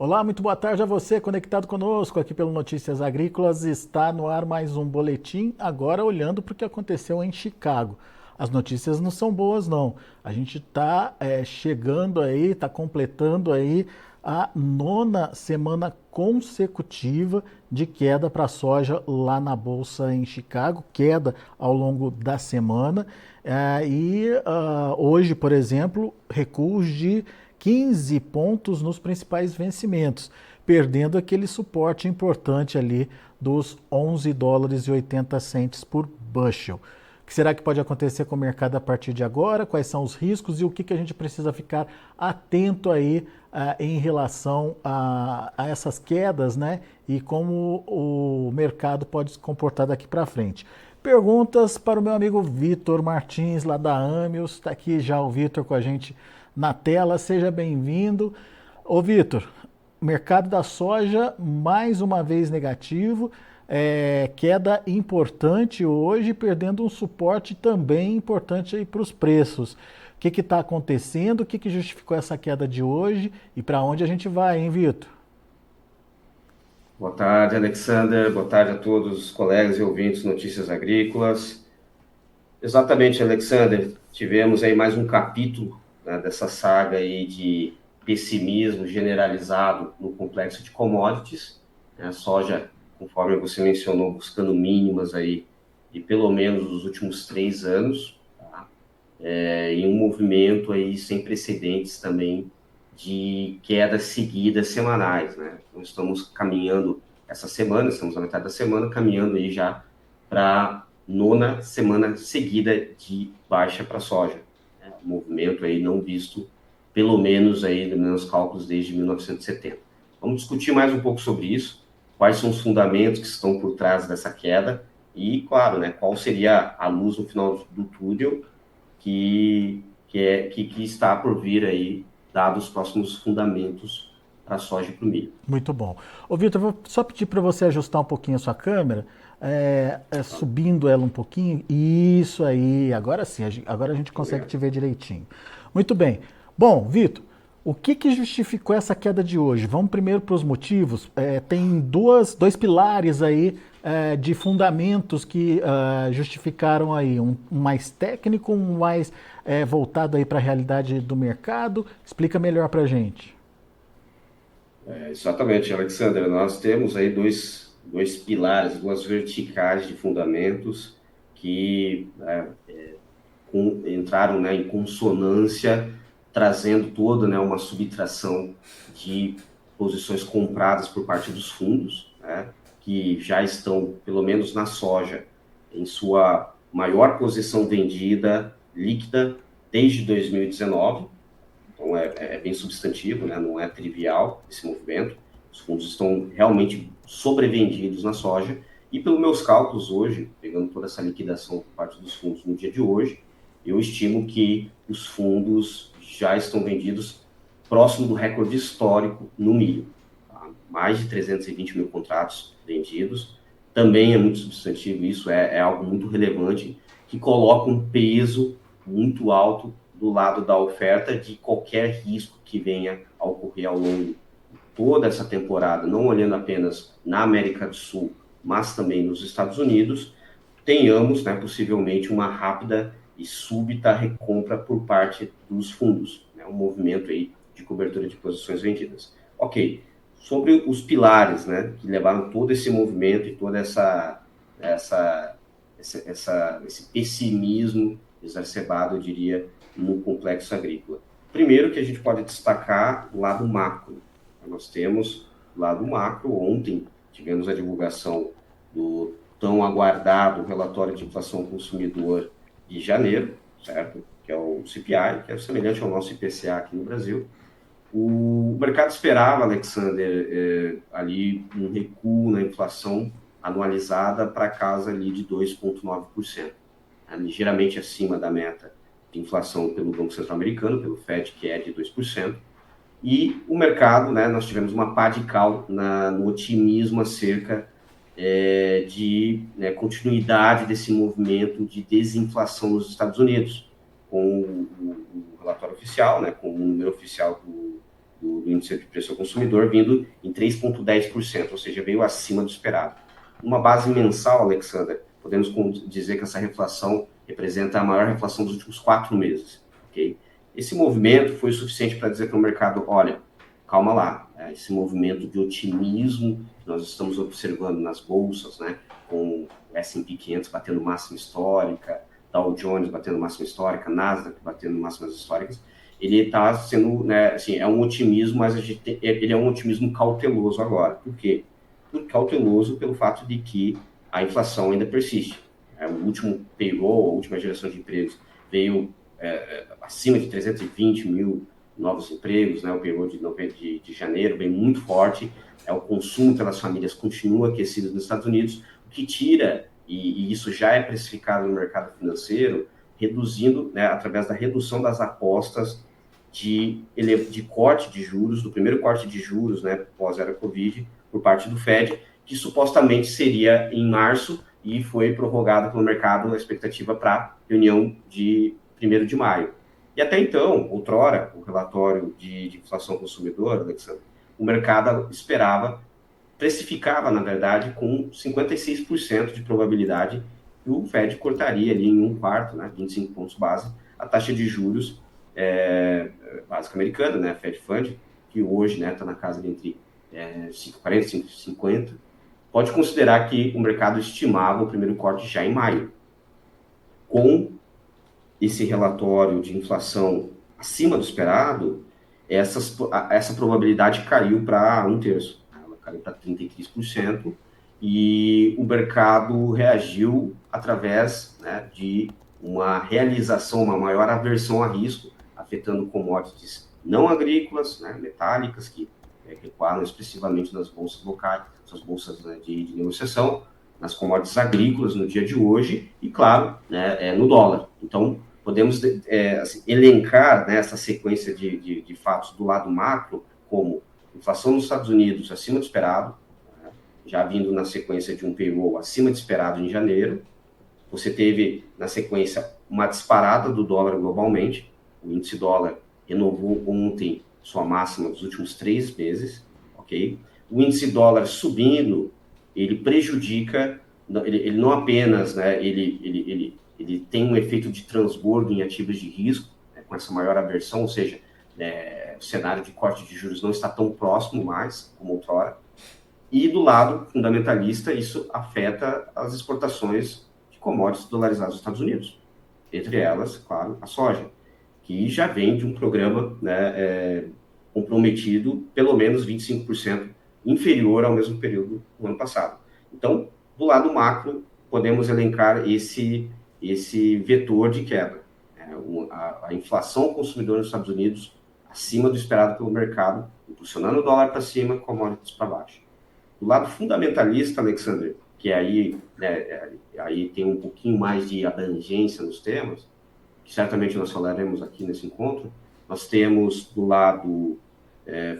Olá, muito boa tarde a você conectado conosco aqui pelo Notícias Agrícolas. Está no ar mais um boletim, agora olhando para o que aconteceu em Chicago. As notícias não são boas, não. A gente está chegando aí, está completando aí a nona semana consecutiva de queda para a soja lá na Bolsa em Chicago, queda ao longo da semana. Hoje, por exemplo, recuos de 15 pontos nos principais vencimentos, perdendo aquele suporte importante ali dos 11 dólares e 80 centes por bushel. O que será que pode acontecer com o mercado a partir de agora? Quais são os riscos e o que a gente precisa ficar atento aí em relação a essas quedas, né? E como o mercado pode se comportar daqui para frente. Perguntas para o meu amigo Vitor Martins, lá da Amios. Está aqui já o Vitor com a gente na tela. Seja bem-vindo. Ô Vitor, mercado da soja mais uma vez negativo, queda importante hoje, perdendo um suporte também importante aí para os preços. O que está acontecendo? O que justificou essa queda de hoje e para onde a gente vai, hein, Vitor? Boa tarde, Alexander. Boa tarde a todos os colegas e ouvintes de Notícias Agrícolas. Exatamente, Alexander. Tivemos aí mais um capítulo, né, dessa saga aí de pessimismo generalizado no complexo de commodities. A soja, conforme você mencionou, buscando mínimas aí de pelo menos os últimos 3 anos, tá? E um movimento aí sem precedentes também de quedas seguidas semanais, né? Então, estamos caminhando essa semana, estamos na metade da semana, caminhando aí já para nona semana seguida de baixa para soja. Um movimento aí não visto, pelo menos aí nos meus cálculos desde 1970. Vamos discutir mais um pouco sobre isso, quais são os fundamentos que estão por trás dessa queda e, claro, né, qual seria a luz no final do túnel que está por vir aí, dados os próximos fundamentos para a soja e para o milho. Muito bom. Ô Vitor, vou só pedir para você ajustar um pouquinho a sua câmera, subindo ela um pouquinho. Isso aí, agora sim, agora a gente consegue te ver direitinho. Muito bem. Bom, Vitor, o que justificou essa queda de hoje? Vamos primeiro para os motivos. Tem dois pilares aí de fundamentos que justificaram aí, um mais técnico, um mais voltado aí para a realidade do mercado. Explica melhor para a gente. Exatamente, Alexander. Nós temos aí dois pilares, duas verticais de fundamentos que entraram, né, em consonância, trazendo toda, né, uma subtração de posições compradas por parte dos fundos, né, que já estão, pelo menos na soja, em sua maior posição vendida líquida desde 2019. Então, é bem substantivo, né? Não é trivial esse movimento. Os fundos estão realmente sobrevendidos na soja. E pelos meus cálculos hoje, pegando toda essa liquidação por parte dos fundos no dia de hoje, eu estimo que os fundos já estão vendidos próximo do recorde histórico no milho. Tá? Mais de 320 mil contratos vendidos. Também é muito substantivo isso, é algo muito relevante, que coloca um peso muito alto do lado da oferta de qualquer risco que venha a ocorrer ao longo de toda essa temporada, não olhando apenas na América do Sul, mas também nos Estados Unidos, tenhamos, né, possivelmente uma rápida e súbita recompra por parte dos fundos, né, um movimento aí de cobertura de posições vendidas. Ok, sobre os pilares, né, que levaram todo esse movimento e toda esse pessimismo exacerbado, eu diria, no complexo agrícola. Primeiro que a gente pode destacar o lado macro. Nós temos o lado macro. Ontem tivemos a divulgação do tão aguardado relatório de inflação ao consumidor de janeiro, certo? Que é o CPI, que é semelhante ao nosso IPCA aqui no Brasil. O mercado esperava, Alexander, ali um recuo na inflação anualizada para casa ali de 2,9%, ligeiramente acima da meta de inflação pelo Banco Central Americano, pelo Fed, que é de 2%. E o mercado, né, nós tivemos uma pá de cal no otimismo acerca de continuidade desse movimento de desinflação nos Estados Unidos, com o relatório oficial, né, com o número oficial do do índice de preço ao consumidor, vindo em 3,10%, ou seja, veio acima do esperado. Numa base mensal, Alexander, podemos dizer que essa reflação representa a maior reflação dos últimos 4 meses. Okay? Esse movimento foi suficiente para dizer para o mercado, olha, calma lá, esse movimento de otimismo que nós estamos observando nas bolsas, né, com o S&P 500 batendo máxima histórica, Dow Jones batendo máxima histórica, Nasdaq batendo máximas históricas, ele está sendo, né, assim, é um otimismo, mas ele é um otimismo cauteloso agora. Por quê? Cauteloso pelo fato de que a inflação ainda persiste. O último payroll, a última geração de empregos, veio acima de 320 mil novos empregos, né? O payroll de janeiro vem muito forte, o consumo pelas famílias continua aquecido nos Estados Unidos, o que tira, e isso já é precificado no mercado financeiro, reduzindo, né, através da redução das apostas de corte de juros, do primeiro corte de juros, né, pós-era Covid, por parte do Fed, que supostamente seria em março e foi prorrogado pelo mercado a expectativa para a reunião de 1º de maio. E até então, outrora, o relatório de inflação consumidor, Alexandre, o mercado precificava, na verdade, com 56% de probabilidade que o Fed cortaria ali em 1/4, né, 25 pontos base, a taxa de juros básica americana, né, Fed Fund, que hoje está na casa de entre 5,40 e 5,50, pode considerar que o mercado estimava o primeiro corte já em maio. Com esse relatório de inflação acima do esperado, essa probabilidade caiu para 1/3. Ela caiu para 33%, e o mercado reagiu através, né, de uma realização, uma maior aversão a risco, afetando commodities não agrícolas, né, metálicas, que recuaram expressivamente nas bolsas locais, suas bolsas, né, de negociação, nas commodities agrícolas no dia de hoje e, claro, né, no dólar. Então, podemos assim, elencar, né, essa sequência de fatos do lado macro, como inflação nos Estados Unidos acima do esperado, né, já vindo na sequência de um payroll acima de esperado em janeiro. Você teve, na sequência, uma disparada do dólar globalmente. O índice dólar renovou ontem sua máxima dos últimos 3 meses, ok? O índice dólar subindo, ele prejudica, ele não apenas, né, ele tem um efeito de transbordo em ativos de risco, né, com essa maior aversão, ou seja, o cenário de corte de juros não está tão próximo mais, como outrora. E do lado fundamentalista, isso afeta as exportações de commodities dolarizadas dos Estados Unidos, entre elas, claro, a soja, que já vem de um programa, né, comprometido pelo menos 25% inferior ao mesmo período do ano passado. Então, do lado macro, podemos elencar esse vetor de queda. A inflação consumidora nos Estados Unidos acima do esperado pelo mercado, impulsionando o dólar para cima, commodities para baixo. Do lado fundamentalista, Alexander, que aí, né, aí tem um pouquinho mais de abrangência nos temas, que certamente nós falaremos aqui nesse encontro, nós temos do lado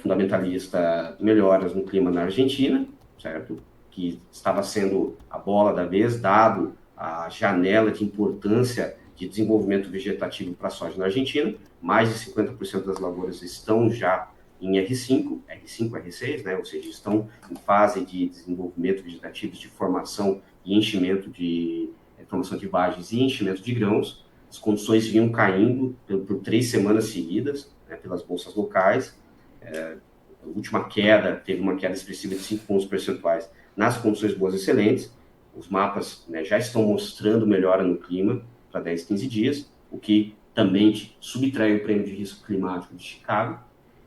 fundamentalista melhoras no clima na Argentina, certo? Que estava sendo a bola da vez, dado a janela de importância de desenvolvimento vegetativo para a soja na Argentina. Mais de 50% das lavouras estão já em R5, R6, né? Ou seja, estão em fase de desenvolvimento vegetativo, de formação e enchimento de formação de vagens e enchimento de grãos. As condições vinham caindo por 3 semanas seguidas, né, pelas bolsas locais. A última queda, teve uma queda expressiva de 5 pontos percentuais nas condições boas excelentes. Os mapas, né, já estão mostrando melhora no clima para 10, 15 dias, o que também subtrai o prêmio de risco climático de Chicago.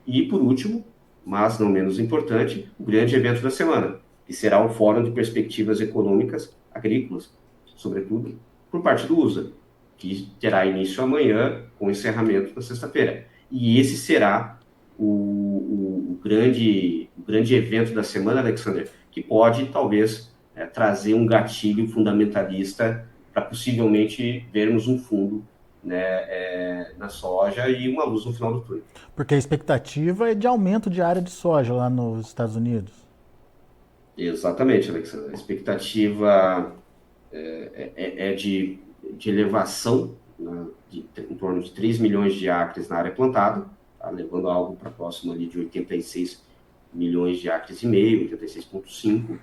E, por último, mas não menos importante, o grande evento da semana, que será o Fórum de Perspectivas Econômicas Agrícolas, sobretudo por parte do USA, que terá início amanhã, com encerramento na sexta-feira. E esse será o grande evento da semana, Alexander, que pode, talvez, trazer um gatilho fundamentalista para possivelmente vermos um fundo, né, na soja e uma luz no final do túnel. Porque a expectativa é de aumento de área de soja lá nos Estados Unidos. Exatamente, Alexandre. A expectativa é de elevação, né, em torno de 3 milhões de acres na área plantada, tá? Levando algo para próximo ali de 86 milhões de acres e meio, 86,5,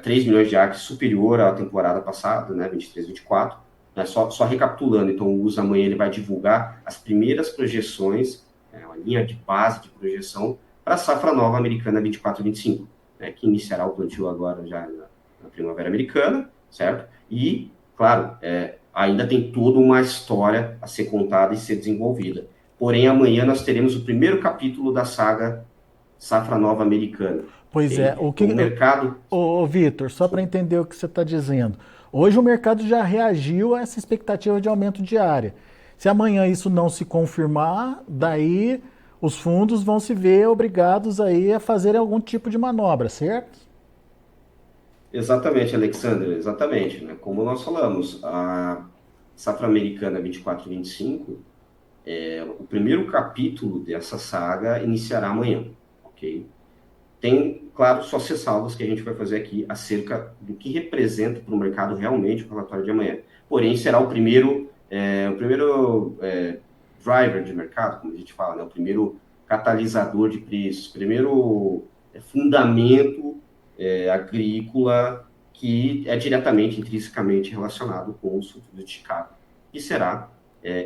3 milhões de acres superior à temporada passada, né, 23, 24. Né, só recapitulando, então o USA amanhã ele vai divulgar as primeiras projeções, uma linha de base de projeção para a safra nova americana 24 e 25, né, que iniciará o plantio agora já na primavera americana, certo? E, claro, ainda tem toda uma história a ser contada e ser desenvolvida. Porém, amanhã nós teremos o primeiro capítulo da saga Safra Nova Americana. Pois é, Okay? O mercado... Ô, Vitor, só para entender o que você está dizendo. Hoje o mercado já reagiu a essa expectativa de aumento de área. Se amanhã isso não se confirmar, daí os fundos vão se ver obrigados aí a fazer algum tipo de manobra, certo? Exatamente, Alexandre, exatamente. Né? Como nós falamos, a safra americana 24 e 25, o primeiro capítulo dessa saga iniciará amanhã, ok? Tem, claro, só ressalvas que a gente vai fazer aqui acerca do que representa para o mercado realmente o relatório de amanhã. Porém, será o primeiro driver de mercado, como a gente fala, né? O primeiro catalisador de preços, primeiro fundamento agrícola que é diretamente, intrinsecamente relacionado com o futuros de Chicago, que será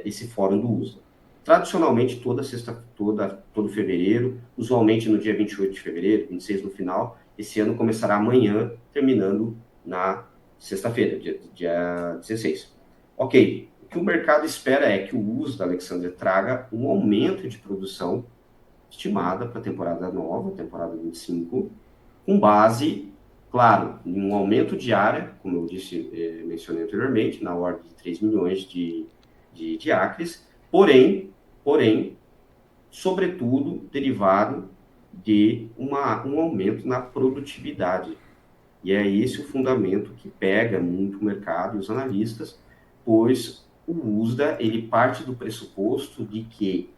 esse fórum do USA. Tradicionalmente, todo fevereiro, usualmente no dia 28 de fevereiro, 26 no final, esse ano começará amanhã, terminando na sexta-feira, dia 16. Ok, o que o mercado espera é que o uso da Alexandre traga um aumento de produção estimada para a temporada nova, temporada 25, com base, claro, em um aumento de área, como eu mencionei anteriormente, na ordem de 3 milhões de acres, porém, sobretudo, derivado de um aumento na produtividade. E é esse o fundamento que pega muito o mercado e os analistas, pois o USDA ele parte do pressuposto de que,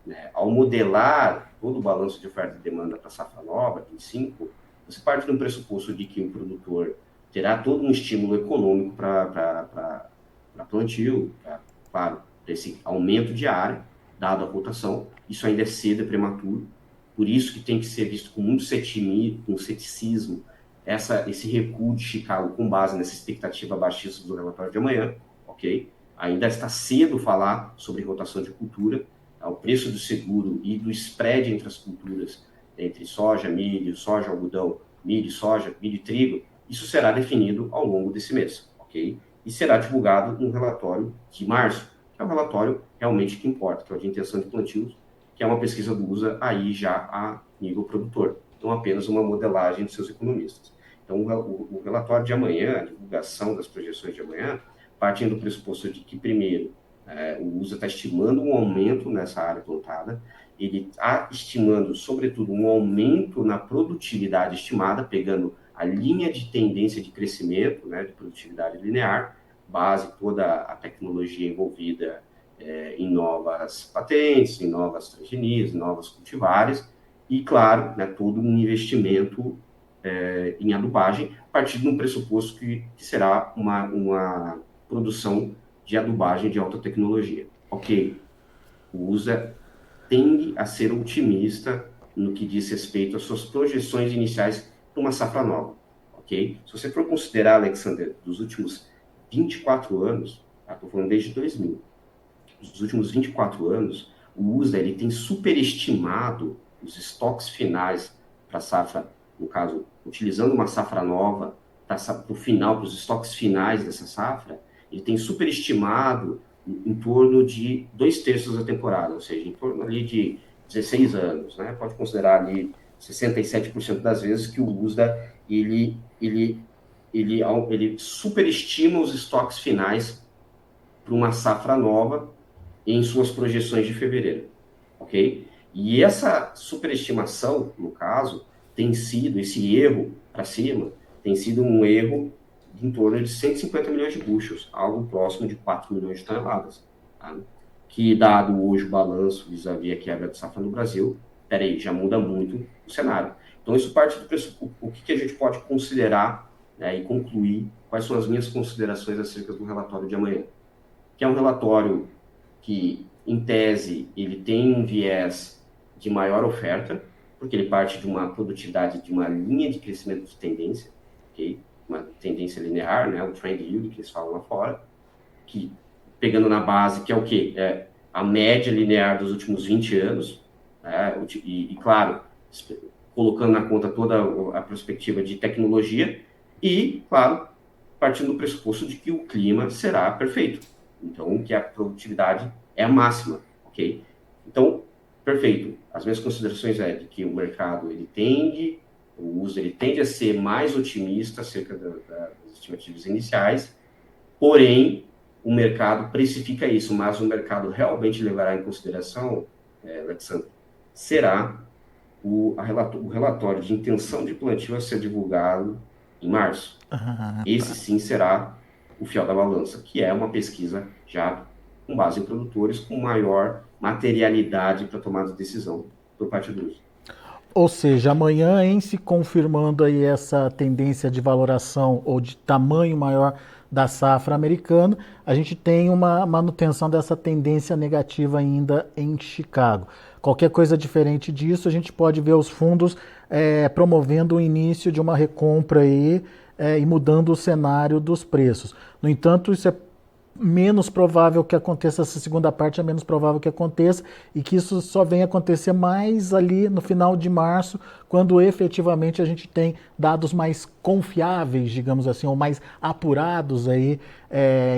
né, ao modelar todo o balanço de oferta e demanda para a safra nova, 25, você parte do pressuposto de que o produtor terá todo um estímulo econômico para plantio, claro, esse aumento de área, dado a cotação. Isso ainda é cedo, é prematuro, por isso que tem que ser visto com muito ceticismo esse recuo de Chicago com base nessa expectativa baixíssima do relatório de amanhã, ok? Ainda está cedo falar sobre rotação de cultura, o preço do seguro e do spread entre as culturas, entre soja, algodão, milho, soja, milho e trigo, isso será definido ao longo desse mês, ok? E será divulgado no relatório de março, que é o relatório realmente que importa, que é o de intenção de plantios, que é uma pesquisa do USA aí já a nível produtor, não apenas uma modelagem dos seus economistas. Então, o relatório de amanhã, a divulgação das projeções de amanhã, partindo do pressuposto de que, primeiro, o USA está estimando um aumento nessa área plantada, ele está estimando, sobretudo, um aumento na produtividade estimada, pegando a linha de tendência de crescimento, né, de produtividade linear, base toda a tecnologia envolvida em novas patentes, em novas transgenias, em novas cultivares, e, claro, né, todo um investimento em adubagem, partindo de um pressuposto que será uma produção de adubagem de alta tecnologia. Ok, o USA tende a ser otimista no que diz respeito às suas projeções iniciais para uma safra nova, ok? Se você for considerar, Alexander, dos últimos 24 anos, estou falando desde 2000, dos últimos 24 anos, o USA ele tem superestimado os estoques finais para a safra, no caso, utilizando uma safra nova para o final, para os estoques finais dessa safra, ele tem superestimado em torno de 2/3 da temporada, ou seja, em torno ali de 16 anos, né? Pode considerar ali 67% das vezes que o USDA ele superestima os estoques finais para uma safra nova em suas projeções de fevereiro, ok? E essa superestimação, no caso, tem sido, esse erro para cima, tem sido um erro em torno de 150 milhões de bushels, algo próximo de 4 milhões de toneladas. Tá? Que, dado hoje o balanço vis-à-vis a quebra de safra no Brasil, peraí, já muda muito o cenário. Então, isso parte do pressuposto. O que a gente pode considerar, né, e concluir quais são as minhas considerações acerca do relatório de amanhã. Que é um relatório que em tese, ele tem um viés de maior oferta, porque ele parte de uma produtividade de uma linha de crescimento de tendência, okay? Uma tendência linear, né? O trend yield que eles falam lá fora, que pegando na base, que é o quê? É a média linear dos últimos 20 anos, né? E claro, colocando na conta toda a perspectiva de tecnologia e, claro, partindo do pressuposto de que o clima será perfeito. Então, que a produtividade é a máxima, ok? Então, perfeito. As minhas considerações é de que o mercado, ele tende a ser mais otimista acerca das estimativas iniciais, porém, o mercado precifica isso, mas o mercado realmente levará em consideração, Alexandre, será o relatório de intenção de plantio a ser divulgado em março. Esse sim será o fiel da balança, que é uma pesquisa já com base em produtores com maior materialidade para tomada de decisão por parte do uso. Ou seja, amanhã, em se confirmando aí essa tendência de valoração ou de tamanho maior da safra americana, a gente tem uma manutenção dessa tendência negativa ainda em Chicago. Qualquer coisa diferente disso, a gente pode ver os fundos promovendo o início de uma recompra aí, e mudando o cenário dos preços. No entanto, isso é menos provável que aconteça, essa segunda parte é menos provável que aconteça, e que isso só venha acontecer mais ali no final de março, quando efetivamente a gente tem dados mais confiáveis, digamos assim, ou mais apurados aí,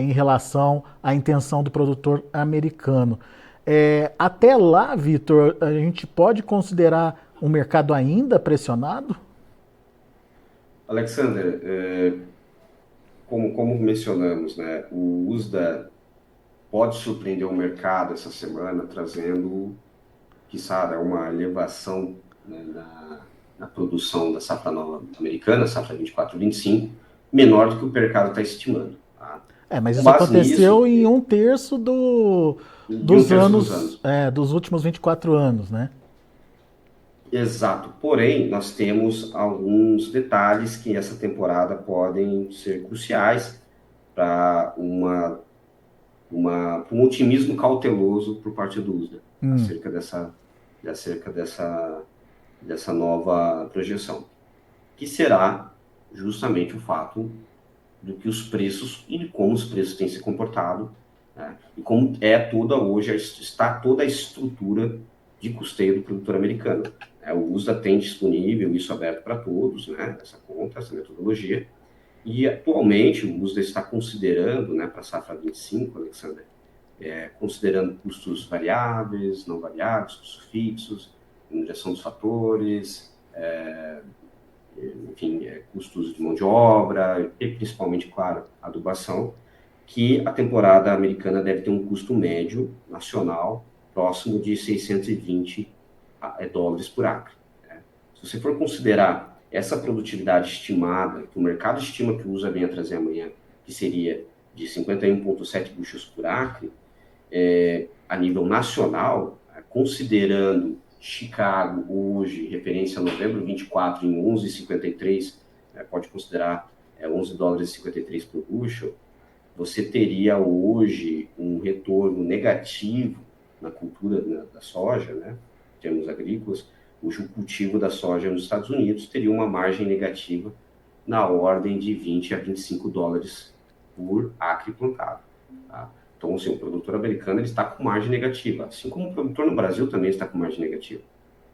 em relação à intenção do produtor americano. Até lá, Vitor, a gente pode considerar um mercado ainda pressionado? Alexander, como mencionamos, né, o USDA pode surpreender o mercado essa semana, trazendo, quiçá, uma elevação, né, na produção da safra nova americana, safra 24-25, menor do que o mercado está estimando. Tá? Mas isso aconteceu em um terço dos últimos 24 anos, né? Exato, porém, nós temos alguns detalhes que essa temporada podem ser cruciais para um otimismo cauteloso por parte do USDA acerca dessa nova projeção, que será justamente o fato do que os preços e de como os preços têm se comportado, né, e como está toda a estrutura de custeio do produtor americano. O USDA tem disponível isso aberto para todos, né, essa conta, essa metodologia, e atualmente o USDA está considerando, né, para a safra 25, Alexander, considerando custos variáveis, não variáveis, custos fixos, injeção dos fatores, custos de mão de obra e principalmente, claro, adubação, que a temporada americana deve ter um custo médio nacional próximo de 620 dólares por acre. Né? Se você for considerar essa produtividade estimada, que o mercado estima que o USA venha trazer amanhã, que seria de 51,7 bushels por acre, a nível nacional, considerando Chicago hoje, referência a novembro 24 em 11,53, pode considerar 11 dólares e 53 por bushel, você teria hoje um retorno negativo na cultura da soja, né, em termos agrícolas, hoje o cultivo da soja nos Estados Unidos teria uma margem negativa na ordem de 20 a 25 dólares por acre plantado. Tá? Então, assim, o produtor americano ele está com margem negativa, assim como o produtor no Brasil também está com margem negativa.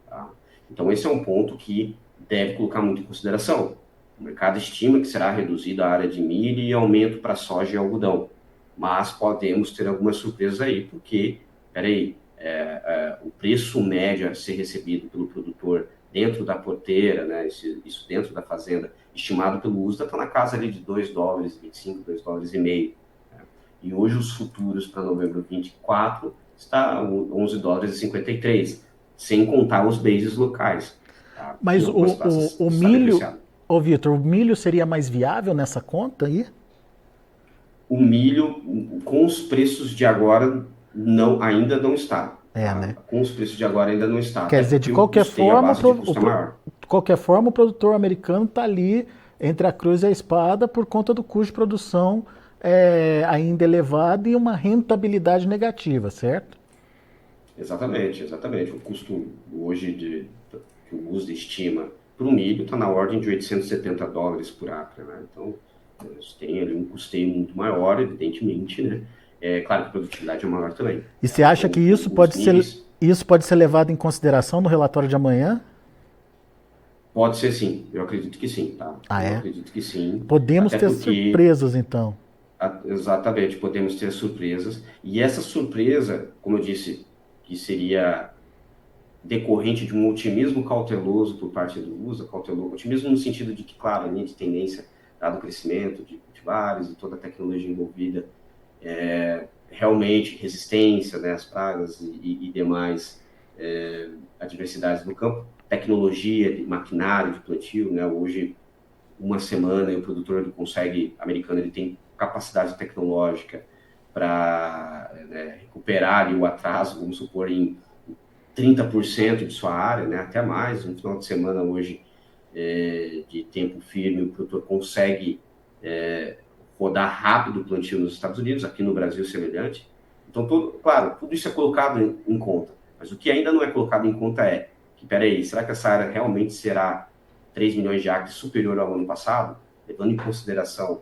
Tá? Então, esse é um ponto que deve colocar muito em consideração. O mercado estima que será reduzida a área de milho e aumento para soja e algodão, mas podemos ter algumas surpresas aí, porque, o preço médio a ser recebido pelo produtor dentro da porteira, né, isso dentro da fazenda, estimado pelo USDA, está na casa ali de 2 dólares e 25, 2 dólares e meio. Né? E hoje os futuros para novembro 24 está 11 dólares e 53, sem contar os bases locais. Tá? Mas o milho, Vitor, o milho seria mais viável nessa conta aí? O milho, com os preços de agora, ainda não está. Né? Com os preços de agora ainda não está. Quer dizer, de qualquer forma, o produtor americano está ali entre a cruz e a espada por conta do custo de produção ainda elevado e uma rentabilidade negativa, certo? Exatamente, exatamente. O custo hoje que o USDA estima para o milho está na ordem de US$ 870 por acre, né? Então, eles têm ali um custeio muito maior, evidentemente, né? É claro que a produtividade é maior também, E você né? acha que Então, os níveis isso pode ser levado em consideração no relatório de amanhã? pode ser sim, eu acredito que sim, tá? Ah, Eu é? acredito que sim, Podemos até ter porque surpresas, então. exatamente podemos ter surpresas, e essa surpresa, como eu disse, que seria decorrente de um otimismo cauteloso por parte do USA, cauteloso, otimismo no sentido de que, claro, a linha de tendência, dado o crescimento de cultivares e toda a tecnologia envolvida, realmente resistência, né, às pragas e demais adversidades do campo, tecnologia, de maquinário de plantio, né, hoje, uma semana, e o produtor ele consegue, americano, ele tem capacidade tecnológica para, né, recuperar ali o atraso, vamos supor, em 30% de sua área, né, até mais. Um final de semana hoje de tempo firme, o produtor consegue rodar rápido o plantio nos Estados Unidos, aqui no Brasil semelhante. Então, claro, tudo isso é colocado em conta, mas o que ainda não é colocado em conta é que, peraí, será que essa área realmente será 3 milhões de acres superior ao ano passado, levando em consideração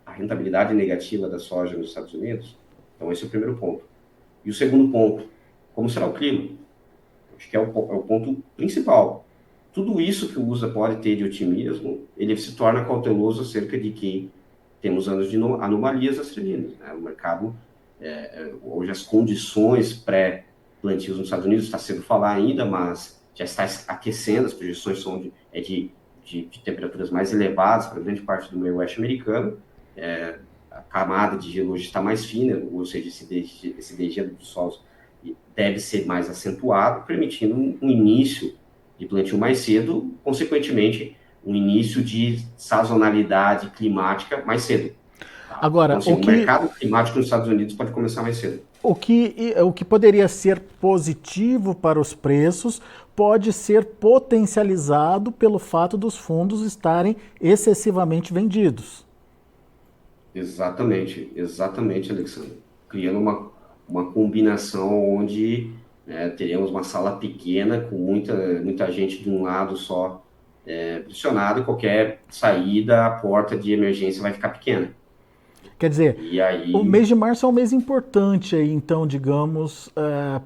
a rentabilidade negativa da soja nos Estados Unidos? Então, esse é o primeiro ponto. E o segundo ponto, como será o clima? Acho que é o ponto principal. Tudo isso que o USA pode ter de otimismo, ele se torna cauteloso acerca de que temos anos de anomalias a serem, né? O mercado, hoje as condições pré-plantios nos Estados Unidos, está cedo falar ainda, mas já está aquecendo, as projeções são de temperaturas mais elevadas para grande parte do meio oeste americano, a camada de gelo hoje está mais fina, ou seja, esse degelo dos solos deve ser mais acentuado, permitindo um início de plantio mais cedo, consequentemente, um início de sazonalidade climática mais cedo. Tá? Então, Agora, assim, o mercado climático nos Estados Unidos pode começar mais cedo. o que poderia ser positivo para os preços pode ser potencializado pelo fato dos fundos estarem excessivamente vendidos. Exatamente, exatamente, Alexandre. Criando uma combinação onde, né, teremos uma sala pequena com muita gente de um lado só pressionado, e qualquer saída, a porta de emergência vai ficar pequena. Quer dizer, E o aí, mês de março é um mês importante aí, então, digamos,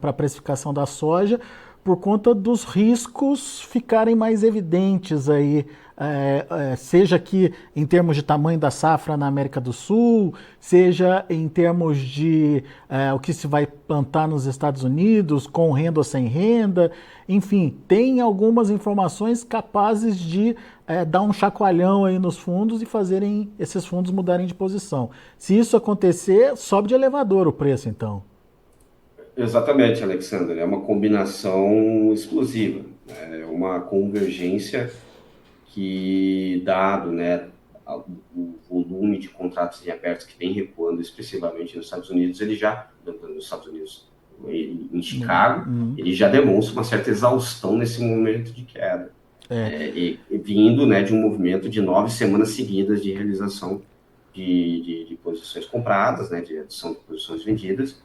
para a precificação da soja, por conta dos riscos ficarem mais evidentes aí, seja aqui em termos de tamanho da safra na América do Sul, seja em termos de o que se vai plantar nos Estados Unidos, com renda ou sem renda, enfim, tem algumas informações capazes de dar um chacoalhão aí nos fundos e fazerem esses fundos mudarem de posição. Se isso acontecer, sobe de elevador o preço, então. exatamente, Alexandre, é uma combinação explosiva, né? É uma convergência que, dado, né, o volume de contratos em abertos que vem recuando expressivamente nos Estados Unidos, nos Estados Unidos, em Chicago, ele já demonstra uma certa exaustão nesse momento de queda. E vindo, né, de um movimento de 9 semanas seguidas de realização de posições compradas, né, de adição de posições vendidas,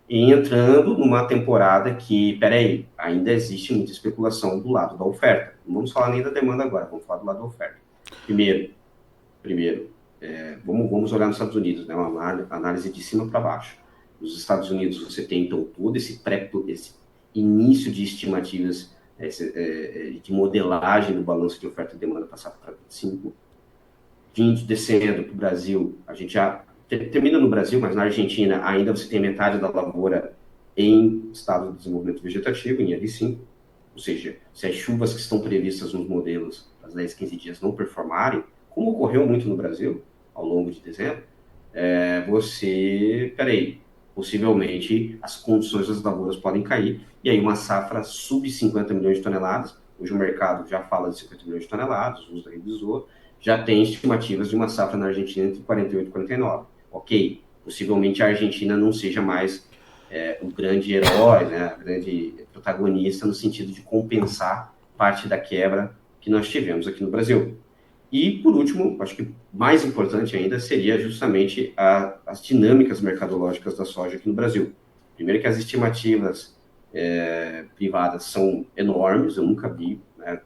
e entrando numa temporada que, peraí, ainda existe muita especulação do lado da oferta. Não vamos falar nem da demanda agora, vamos falar do lado da oferta. Primeiro, vamos olhar nos Estados Unidos, né, uma análise de cima para baixo. Nos Estados Unidos você tem, então, todo esse início de estimativas de modelagem do balanço de oferta e demanda passado para 25, descendo para o Brasil, a gente já termina no Brasil, mas na Argentina ainda você tem metade da lavoura em estado de desenvolvimento vegetativo, em L5, ou seja, se as chuvas que estão previstas nos modelos das 10, 15 dias não performarem, como ocorreu muito no Brasil ao longo de dezembro, possivelmente as condições das lavouras podem cair, e aí uma safra sub 50 milhões de toneladas, hoje o mercado já fala de 50 milhões de toneladas, o uso revisou, já tem estimativas de uma safra na Argentina entre 48 e 49. Ok, possivelmente a Argentina não seja mais o grande herói, né, o grande protagonista no sentido de compensar parte da quebra que nós tivemos aqui no Brasil. E, por último, acho que mais importante ainda seria justamente as dinâmicas mercadológicas da soja aqui no Brasil. Primeiro que as estimativas privadas são enormes, eu nunca vi, né,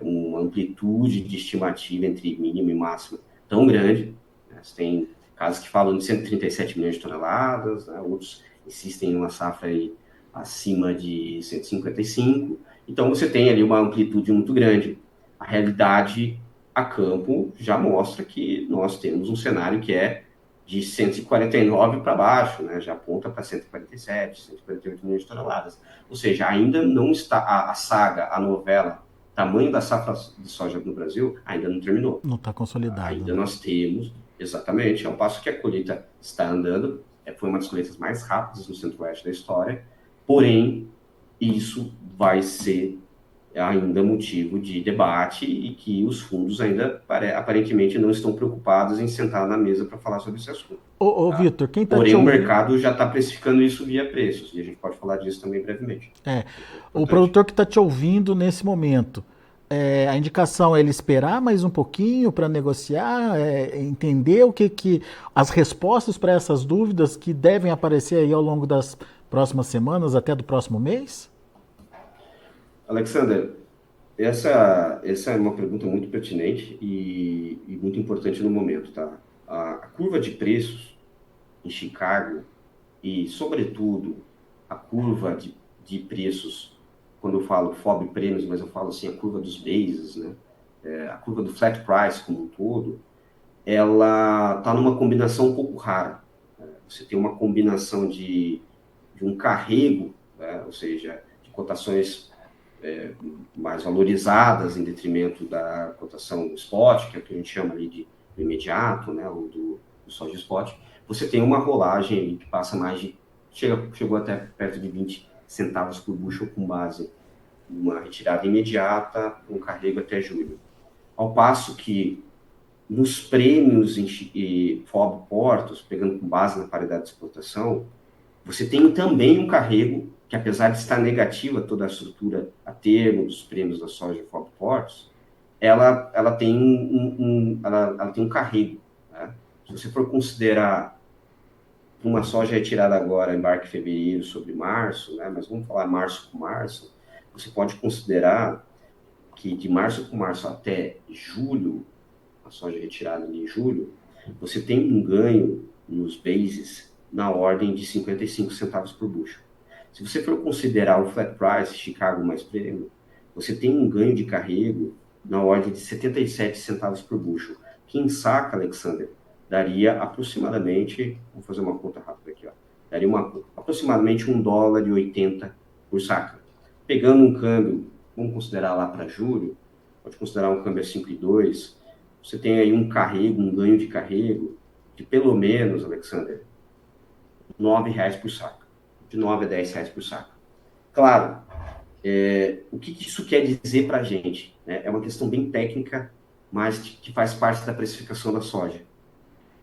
uma amplitude de estimativa entre mínimo e máximo tão grande, né? Você tem casos que falam de 137 milhões de toneladas, né? Outros insistem em uma safra aí acima de 155, então você tem ali uma amplitude muito grande. A realidade a campo já mostra que nós temos um cenário que é de 149 para baixo, né? Já aponta para 147, 148 milhões de toneladas. Ou seja, ainda não está a saga, a novela, tamanho da safra de soja no Brasil, ainda não terminou. Não está consolidado, Ainda né? nós temos, exatamente, ao passo que a colheita está andando, foi uma das colheitas mais rápidas no centro-oeste da história, porém, isso vai ser ainda motivo de debate e que os fundos ainda aparentemente não estão preocupados em sentar na mesa para falar sobre esse assunto. Ô Tá? Vitor, quem está te Porém, o ouvindo... mercado já está precificando isso via preços, e a gente pode falar disso também brevemente. É O importante. produtor que está te ouvindo nesse momento, a indicação é ele esperar mais um pouquinho para negociar, entender as respostas para essas dúvidas que devem aparecer aí ao longo das próximas semanas, até do próximo mês? Alexander, essa é uma pergunta muito pertinente e muito importante no momento, tá? A curva de preços em Chicago e, sobretudo, a curva de preços, quando eu falo FOB prêmios, mas eu falo assim, a curva dos bases, né? A curva do flat price como um todo, ela está numa combinação um pouco rara. Você tem uma combinação de um carrego, né? Ou seja, de cotações mais valorizadas em detrimento da cotação spot, que é o que a gente chama ali de imediato, né, ou do soja spot. Você tem uma rolagem aí que passa mais de, chegou até perto de 20 centavos por bushel com base numa retirada imediata, um carrego até julho. Ao passo que nos prêmios em FOB portos, pegando com base na paridade de exportação, você tem também um carrego que, apesar de estar negativa toda a estrutura a termo dos prêmios da soja FOB portos, ela tem ela tem um carrego. Né? Se você for considerar uma soja retirada agora, embarque em fevereiro sobre março, né? Mas vamos falar março com março, você pode considerar que de março com março até julho, a soja retirada em julho, você tem um ganho nos bases na ordem de 55 centavos por bushel. Se você for considerar o flat price, Chicago mais prêmio, você tem um ganho de carrego na ordem de 77 centavos por bushel. Quem saca, Alexander, daria aproximadamente, vou fazer uma conta rápida aqui, ó, daria aproximadamente $1,80 por saca. Pegando um câmbio, vamos considerar lá para julho, pode considerar um câmbio a 5,2, você tem aí um carrego, um ganho de carrego de pelo menos, Alexander, R$9 por saca, de R$9 a R$10 por saca. Claro, o que isso quer dizer para a gente? Né? É uma questão bem técnica, mas que faz parte da precificação da soja.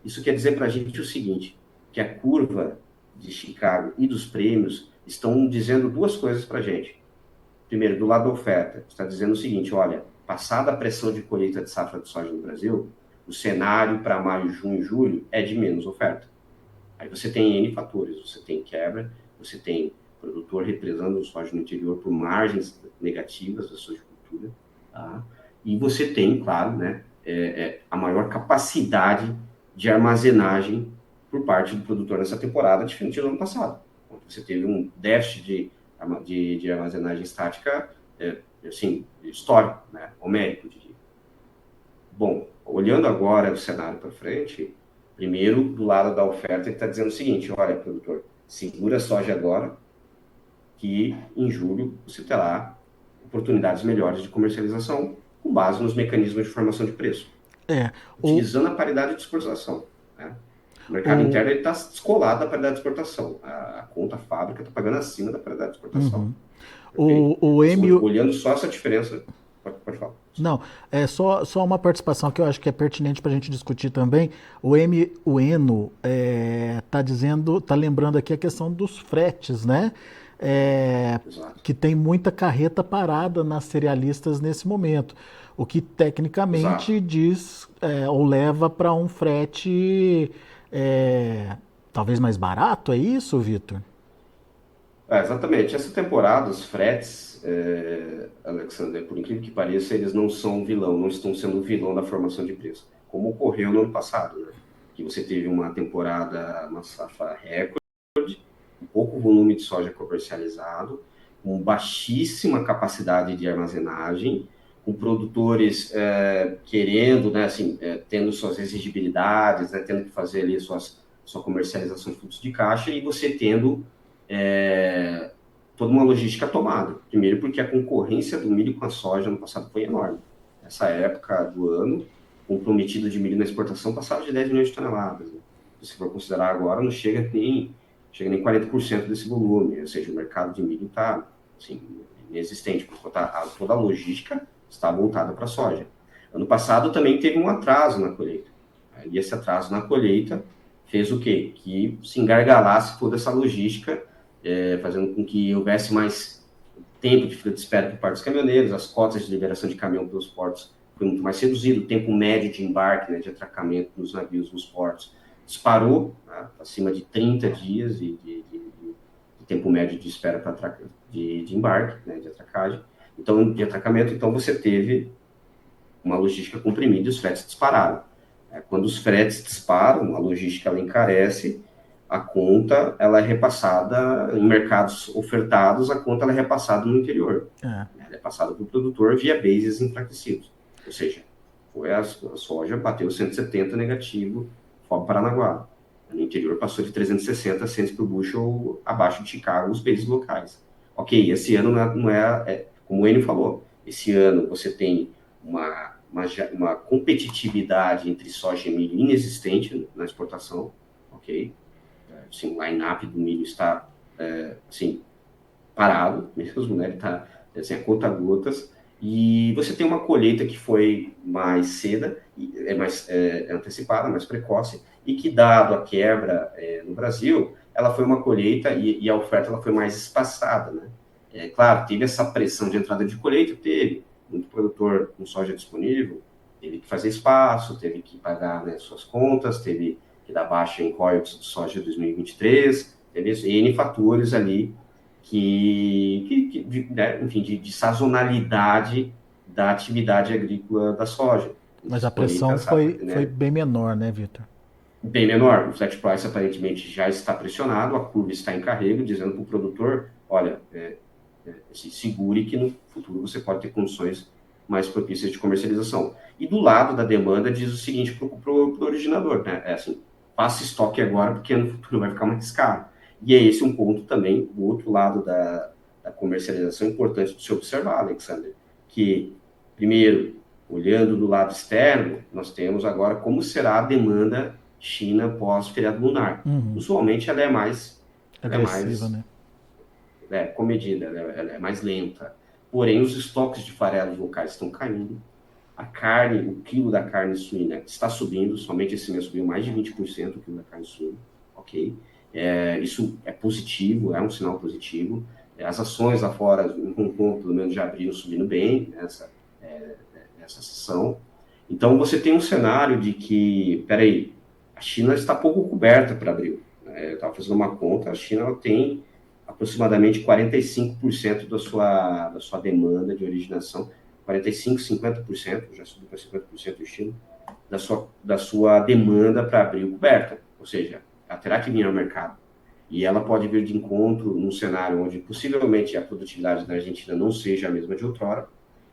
Isso quer dizer para a gente o seguinte, que a curva de Chicago e dos prêmios estão dizendo duas coisas para a gente. Primeiro, do lado da oferta, está dizendo o seguinte, olha, passada a pressão de colheita de safra de soja no Brasil, o cenário para maio, junho e julho é de menos oferta. Aí você tem N fatores, você tem quebra, você tem produtor represando o soja no interior por margens negativas da sojicultura, tá? E você tem, claro, né, a maior capacidade de armazenagem por parte do produtor nessa temporada, diferente do ano passado. Você teve um déficit de armazenagem estática, assim, histórico, né, homérico, diria. Bom, olhando agora o cenário para frente, primeiro, do lado da oferta, ele está dizendo o seguinte, olha, produtor, segura a soja agora, que em julho você terá oportunidades melhores de comercialização com base nos mecanismos de formação de preço. Utilizando a paridade de exportação. Né? O mercado interno está descolado da paridade de exportação. A conta fábrica está pagando acima da paridade de exportação. Olhando só essa diferença, pode falar. Não, é só uma participação que eu acho que é pertinente para a gente discutir também. O Eno está lembrando aqui a questão dos fretes, né? Que tem muita carreta parada nas cerealistas nesse momento, o que tecnicamente diz ou leva para um frete talvez mais barato, é isso, Vitor? Exatamente. Essa temporada, os fretes, Alexander, por incrível que pareça, eles não são vilão, não estão sendo vilão da formação de preço, como ocorreu no ano passado, né? Que você teve uma temporada, uma safra recorde, um pouco volume de soja comercializado, com baixíssima capacidade de armazenagem, com produtores querendo, né, assim, tendo suas exigibilidades, né, tendo que fazer ali sua comercialização de fluxo de caixa, e você tendo toda uma logística tomada. Primeiro porque a concorrência do milho com a soja no passado foi enorme. Nessa época do ano, o comprometido de milho na exportação passava de 10 milhões de toneladas. Né? Se for considerar agora, não chega nem 40% desse volume, ou seja, o mercado de milho está assim, inexistente, porque toda a logística está voltada para a soja. Ano passado também teve um atraso na colheita. E esse atraso na colheita fez o quê? Que se engargalasse toda essa logística, fazendo com que houvesse mais tempo de fila de espera por parte dos caminhoneiros, as cotas de liberação de caminhão pelos portos foi muito mais reduzido, o tempo médio de embarque, né, de atracamento nos navios nos portos disparou, né, acima de 30 dias de tempo médio de espera de embarque, né, de atracagem, então, de atracamento, então você teve uma logística comprimida e os fretes dispararam. Quando os fretes disparam, a logística ela encarece, a conta ela é repassada em mercados ofertados, a conta ela é repassada no interior. Ela é passada para o produtor via bases enfraquecidos. Ou seja, a soja bateu 170 negativo, FOB Paranaguá. No interior passou de 360 cents por bushel abaixo de Chicago, os bases locais. Ok, esse ano não é como o Enio falou, esse ano você tem uma competitividade entre soja e milho inexistente na exportação, ok? Assim, o line-up do milho está assim, parado mesmo, né? Ele está assim, a conta-gotas, e você tem uma colheita que foi mais cedo, mais antecipada, mais precoce, e que, dado a quebra no Brasil, ela foi uma colheita e a oferta ela foi mais espaçada, né? Claro, teve essa pressão de entrada de colheita, teve muito produtor com soja disponível, teve que fazer espaço, teve que pagar, né, suas contas, teve que dar baixa em royalties de soja 2023, teve N fatores ali né, enfim, de sazonalidade da atividade agrícola da soja. Mas a pressão foi Né, bem menor, né, Vitor? bem menor. O flat price aparentemente já está pressionado, a curva está em carrego, dizendo para o produtor, olha, se segure que no futuro você pode ter condições mais propícias de comercialização. E do lado da demanda diz o seguinte para o originador, né? Assim, faça estoque agora porque no futuro vai ficar mais caro. E é esse um ponto também, o outro lado da comercialização importante de se observar, Alexander, que, primeiro, olhando do lado externo, nós temos agora como será a demanda China pós-feriado lunar. Usualmente ela é mais agressiva, né? Comedida, ela é mais lenta. Porém, os estoques de farelos locais estão caindo. A carne, o quilo da carne suína está subindo, somente esse mês subiu mais de 20% o quilo da carne suína, ok? Isso é positivo, é um sinal positivo. As ações lá fora, em Hong Kong, pelo menos já abriram subindo bem nessa sessão. Então, você tem um cenário de que, peraí, a China está pouco coberta para abril. Eu estava fazendo uma conta, a China tem aproximadamente 45% da sua demanda de originação, 45%, 50%, já subiu para 50% o estilo, da sua demanda para abril coberta. Ou seja, ela terá que vir ao mercado. E ela pode vir de encontro num cenário onde possivelmente a produtividade da Argentina não seja a mesma de outrora.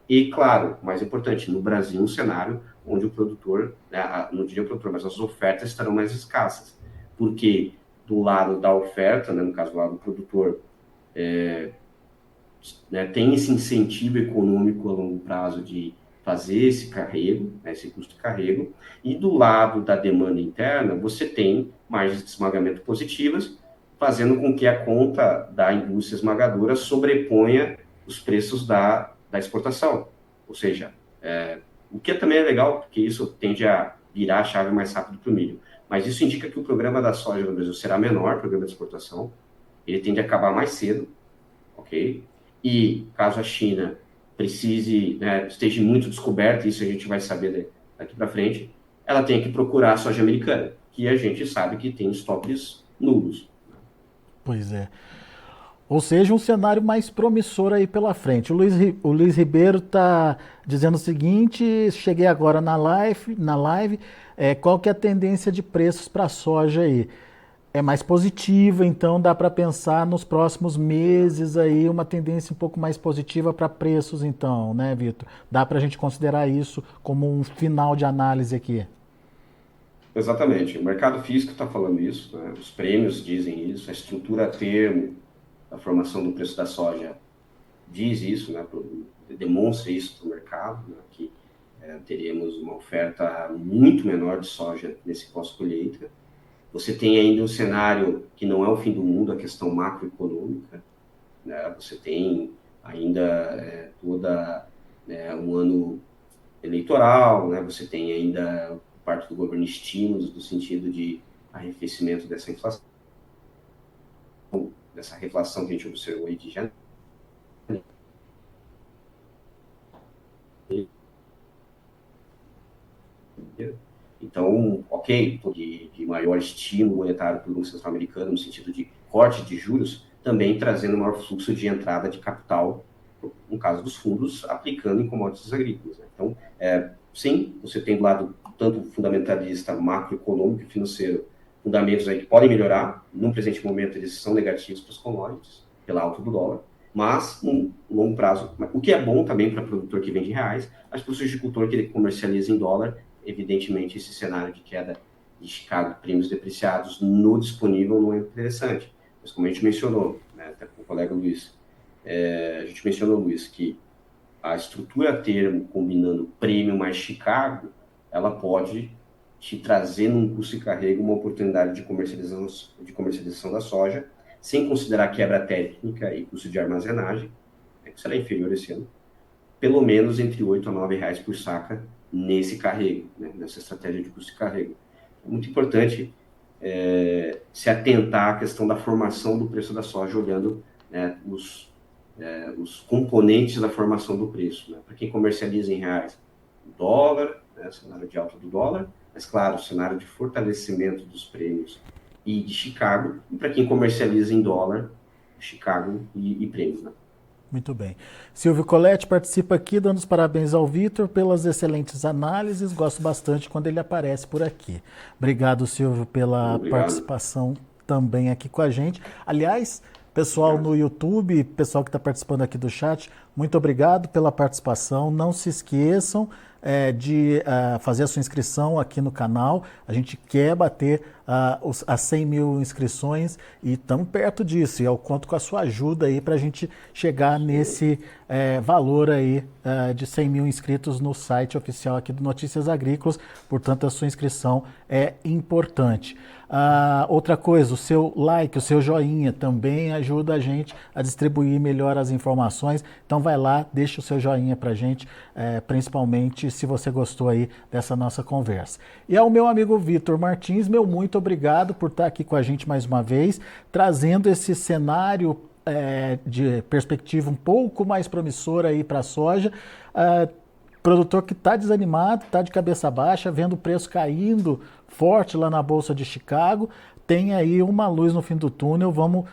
E, claro, mais importante, no Brasil, um cenário onde o produtor, né, não diria o produtor, mas as ofertas estarão mais escassas. Porque do lado da oferta, né, no caso do lado do produtor, né, tem esse incentivo econômico a longo prazo de fazer esse carrego, né, esse custo de carrego, e do lado da demanda interna, você tem margens de esmagamento positivas, fazendo com que a conta da indústria esmagadora sobreponha os preços da exportação. Ou seja, o que também é legal, porque isso tende a virar a chave mais rápido para o milho. Mas isso indica que o programa da soja no Brasil será menor, o programa de exportação, ele tende a acabar mais cedo, ok? E caso a China precise, né, esteja muito descoberta, isso a gente vai saber daqui para frente, ela tem que procurar a soja americana, que a gente sabe que tem estoques nulos. Pois é. Ou seja, um cenário mais promissor aí pela frente. O Luiz Ribeiro está dizendo o seguinte: cheguei agora na live, qual que é a tendência de preços para a soja aí? É mais positiva, então dá para pensar nos próximos meses aí uma tendência um pouco mais positiva para preços, então, né, Vitor? Dá para a gente considerar isso como um final de análise aqui. Exatamente. O mercado físico está falando isso, né? Os prêmios dizem isso, a estrutura a termo da formação do preço da soja diz isso, né? Demonstra isso para o mercado, né? Que teremos uma oferta muito menor de soja nesse pós-colheita. Você tem ainda um cenário que não é o fim do mundo, a questão macroeconômica, né? Você tem ainda um ano eleitoral, né? Você tem ainda por parte do governo estímulos no sentido de arrefecimento dessa inflação, dessa reflação que a gente observou aí de janeiro. Então, ok, de maior estímulo monetário para o Banco Central americano, no sentido de corte de juros, também trazendo maior fluxo de entrada de capital, no caso dos fundos, aplicando em commodities agrícolas, né? Então, sim, você tem do lado tanto fundamentalista macroeconômico e financeiro, fundamentos aí que podem melhorar, num presente momento eles são negativos para os commodities, pela alta do dólar, mas no longo prazo, o que é bom também para o produtor que vende em reais, mas para o agricultor que ele comercializa em dólar, evidentemente esse cenário de queda de Chicago, prêmios depreciados no disponível não é interessante. Mas como a gente mencionou, né, até com o colega Luiz, a gente mencionou, Luiz, que a estrutura a termo combinando prêmio mais Chicago, ela pode te trazer num custo e carrego uma oportunidade de comercialização da soja, sem considerar quebra técnica e custo de armazenagem, que será inferior esse ano, pelo menos entre R$ 8 a R$ 9 por saca nesse carrego, né, nessa estratégia de custo e carrego. É muito importante se atentar à questão da formação do preço da soja, olhando, né, os componentes da formação do preço, né? Para quem comercializa em reais, o dólar, né, cenário de alta do dólar, mas claro, o cenário de fortalecimento dos prêmios e de Chicago, e para quem comercializa em dólar, Chicago e prêmios, né? Muito bem. Silvio Coletti participa aqui, dando os parabéns ao Vitor pelas excelentes análises. Gosto bastante quando ele aparece por aqui. Obrigado, Silvio, pela participação também aqui com a gente. Aliás, pessoal no YouTube, pessoal que está participando aqui do chat, muito obrigado pela participação. Não se esqueçam de fazer a sua inscrição aqui no canal. A gente quer bater as 100 mil inscrições e estamos perto disso. E eu conto com a sua ajuda aí para a gente chegar nesse valor aí de 100 mil inscritos no site oficial aqui do Notícias Agrícolas. Portanto, a sua inscrição é importante. Outra coisa, o seu like, o seu joinha também ajuda a gente a distribuir melhor as informações. Então vai lá, deixa o seu joinha pra gente, principalmente se você gostou aí dessa nossa conversa. E ao meu amigo Vitor Martins, meu muito obrigado por estar aqui com a gente mais uma vez, trazendo esse cenário de perspectiva um pouco mais promissora aí para a soja. Produtor que está desanimado, está de cabeça baixa, vendo o preço caindo forte lá na Bolsa de Chicago, tem aí uma luz no fim do túnel, vamos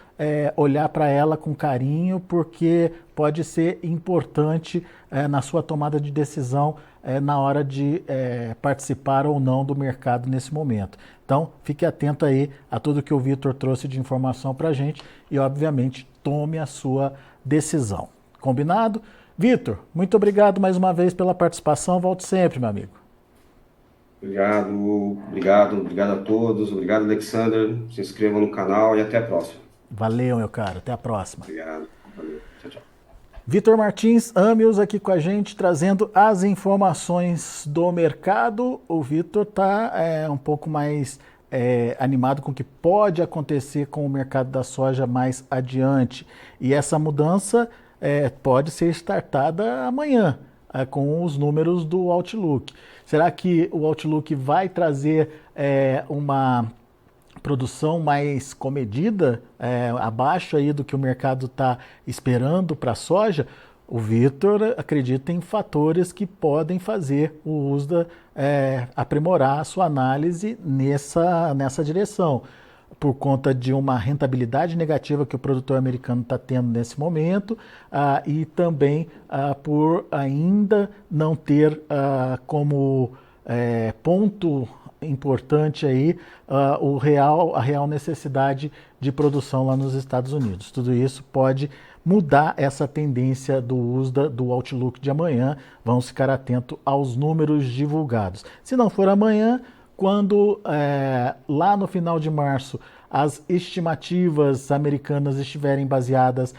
olhar para ela com carinho, porque pode ser importante na sua tomada de decisão na hora de participar ou não do mercado nesse momento. Então, fique atento aí a tudo que o Vitor trouxe de informação para a gente e, obviamente, tome a sua decisão. Combinado? Vitor, muito obrigado mais uma vez pela participação. Volte sempre, meu amigo. Obrigado a todos. Obrigado, Alexander. Se inscrevam no canal e até a próxima. Valeu, meu caro. Até a próxima. Obrigado. Valeu. Tchau, tchau. Vitor Martins, Amios aqui com a gente, trazendo as informações do mercado. O Vitor está um pouco mais animado com o que pode acontecer com o mercado da soja mais adiante. E essa mudança pode ser startada amanhã, com os números do Outlook. Será que o Outlook vai trazer uma produção mais comedida, abaixo aí do que o mercado está esperando para a soja? O Vitor acredita em fatores que podem fazer o USDA aprimorar a sua análise nessa direção. por conta de uma rentabilidade negativa que o produtor americano está tendo nesse momento, e também por ainda não ter como ponto importante aí a real necessidade de produção lá nos Estados Unidos. Tudo isso pode mudar essa tendência do USDA do Outlook de amanhã. Vamos ficar atento aos números divulgados. Se não for amanhã, quando lá no final de março as estimativas americanas estiverem baseadas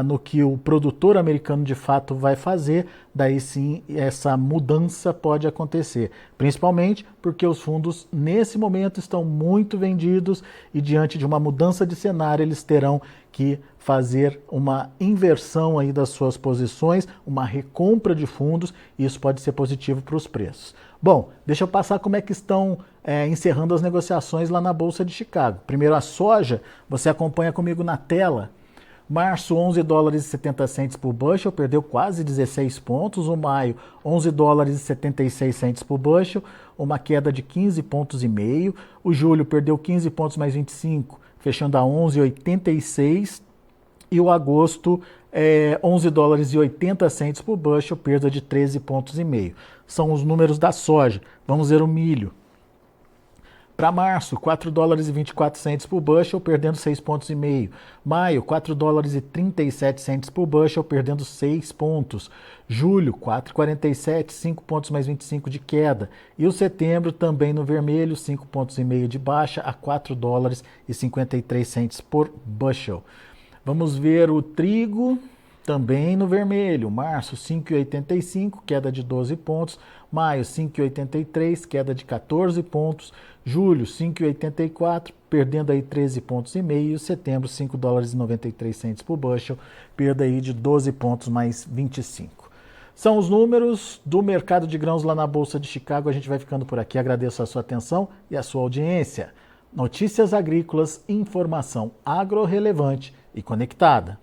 no que o produtor americano de fato vai fazer, daí sim essa mudança pode acontecer. Principalmente porque os fundos nesse momento estão muito vendidos e diante de uma mudança de cenário eles terão que fazer uma inversão aí das suas posições, uma recompra de fundos, e isso pode ser positivo para os preços. Bom, deixa eu passar como é que estão encerrando as negociações lá na Bolsa de Chicago. Primeiro a soja, você acompanha comigo na tela. Março, 11 dólares e 70 centes por bushel, perdeu quase 16 pontos. O maio, 11 dólares e 76 centes por bushel, uma queda de 15 pontos e meio. O julho perdeu 15 pontos mais 25, fechando a 11,86. E o agosto, 11 dólares e 80 centes por bushel, perda de 13 pontos e meio. São os números da soja. Vamos ver o milho. Para março, 4 dólares e 24 centes por bushel, perdendo 6 pontos e meio. Maio, 4 dólares e 37 centes por bushel, perdendo 6 pontos. Julho, 4,47, 5 pontos mais 25 de queda. E o setembro também no vermelho, 5 pontos e meio de baixa a 4 dólares e 53 centes por bushel. Vamos ver o trigo, também no vermelho. Março, 5,85, queda de 12 pontos. Maio, 5,83, queda de 14 pontos. Julho, 5,84, perdendo aí 13 pontos e meio. Setembro, 5 dólares e 93 centes por bushel, perda aí de 12 pontos mais 25. São os números do mercado de grãos lá na Bolsa de Chicago. A gente vai ficando por aqui. Agradeço a sua atenção e a sua audiência. Notícias agrícolas, informação agro-relevante e conectada.